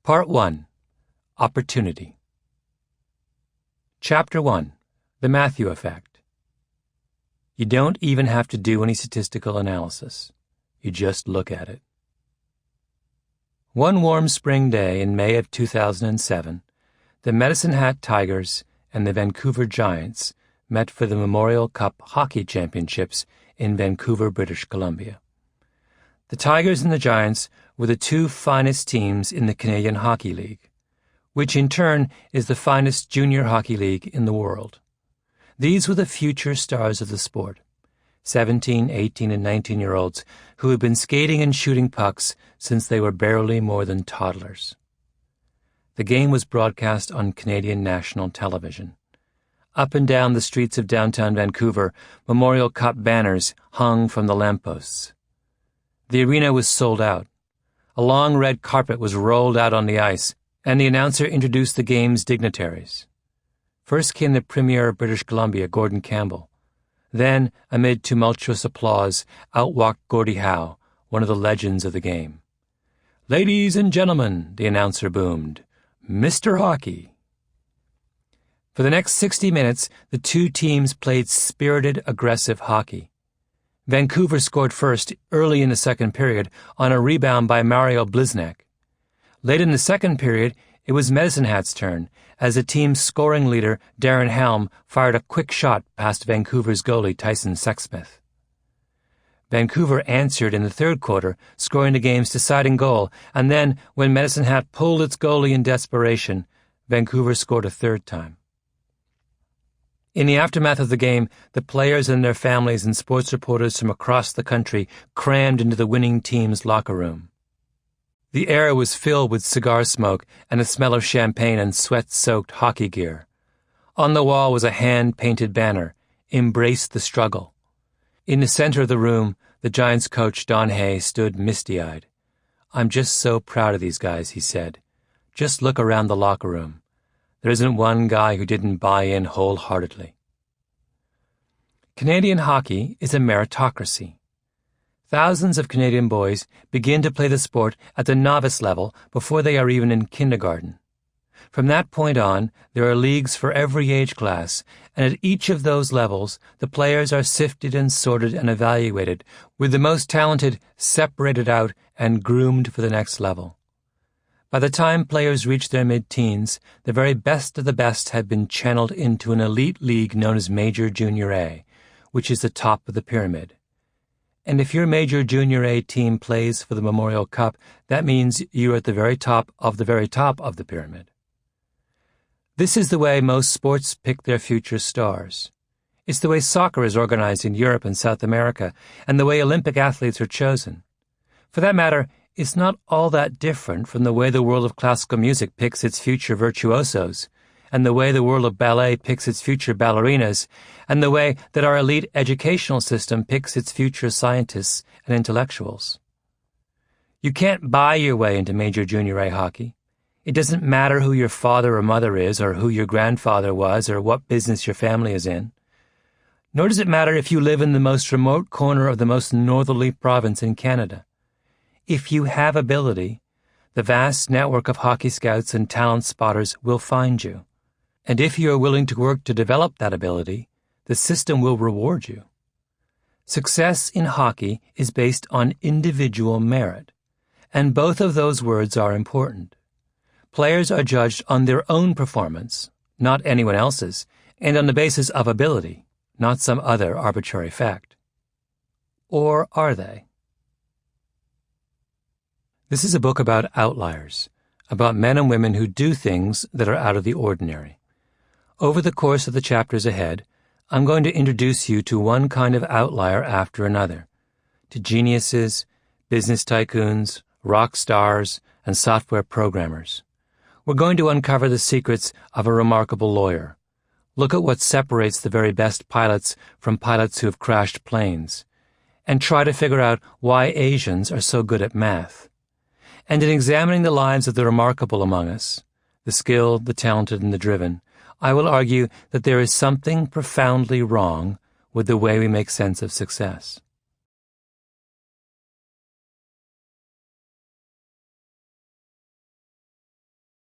Part 1. Opportunity. Chapter 1. The Matthew Effect. You don't even have to do any statistical analysis. You just look at it. One warm spring day in May of 2007, the Medicine Hat Tigers and the Vancouver Giants met for the Memorial Cup Hockey Championships in Vancouver, British Columbia. The Tigers and the Giants were the two finest teams in the Canadian Hockey League, which in turn is the finest junior hockey league in the world. These were the future stars of the sport, 17, 18, and 19-year-olds who had been skating and shooting pucks since they were barely more than toddlers. The game was broadcast on Canadian national television. Up and down the streets of downtown Vancouver, Memorial Cup banners hung from the lampposts. The arena was sold out. A long red carpet was rolled out on the ice, and the announcer introduced the game's dignitaries. First came the Premier of British Columbia, Gordon Campbell. Then, amid tumultuous applause, out walked Gordie Howe, one of the legends of the game. "Ladies and gentlemen," the announcer boomed, "Mr. Hockey." For the next 60 minutes, the two teams played spirited, aggressive hockey. Vancouver scored first early in the second period on a rebound by Mario Bliznak. Late in the second period, it was Medicine Hat's turn, as the team's scoring leader, Darren Helm, fired a quick shot past Vancouver's goalie, Tyson Sexsmith. Vancouver answered in the third quarter, scoring the game's deciding goal, and then, when Medicine Hat pulled its goalie in desperation, Vancouver scored a third time. In the aftermath of the game, the players and their families and sports reporters from across the country crammed into the winning team's locker room. The air was filled with cigar smoke and the smell of champagne and sweat-soaked hockey gear. On the wall was a hand-painted banner, "Embrace the Struggle." In the center of the room, the Giants coach, Don Hay, stood misty-eyed. "I'm just so proud of these guys," he said. "Just look around the locker room. There isn't one guy who didn't buy in wholeheartedly." Canadian hockey is a meritocracy. Thousands of Canadian boys begin to play the sport at the novice level before they are even in kindergarten. From that point on, there are leagues for every age class, and at each of those levels, the players are sifted and sorted and evaluated, with the most talented separated out and groomed for the next level. By the time players reach their mid-teens, the very best of the best have been channeled into an elite league known as Major Junior A, which is the top of the pyramid. And if your Major Junior A team plays for the Memorial Cup, that means you're at the very top of the pyramid. This is the way most sports pick their future stars. It's the way soccer is organized in Europe and South America, and the way Olympic athletes are chosen. For that matter, it's not all that different from the way the world of classical music picks its future virtuosos, and the way the world of ballet picks its future ballerinas, and the way that our elite educational system picks its future scientists and intellectuals. You can't buy your way into Major Junior A hockey. It doesn't matter who your father or mother is, or who your grandfather was, or what business your family is in. Nor does it matter if you live in the most remote corner of the most northerly province in Canada. If you have ability, the vast network of hockey scouts and talent spotters will find you. And if you are willing to work to develop that ability, the system will reward you. Success in hockey is based on individual merit, and both of those words are important. Players are judged on their own performance, not anyone else's, and on the basis of ability, not some other arbitrary fact. Or are they? This is a book about outliers, about men and women who do things that are out of the ordinary. Over the course of the chapters ahead, I'm going to introduce you to one kind of outlier after another, to geniuses, business tycoons, rock stars, and software programmers. We're going to uncover the secrets of a remarkable lawyer, look at what separates the very best pilots from pilots who have crashed planes, and try to figure out why Asians are so good at math. And in examining the lives of the remarkable among us, the skilled, the talented, and the driven, I will argue that there is something profoundly wrong with the way we make sense of success.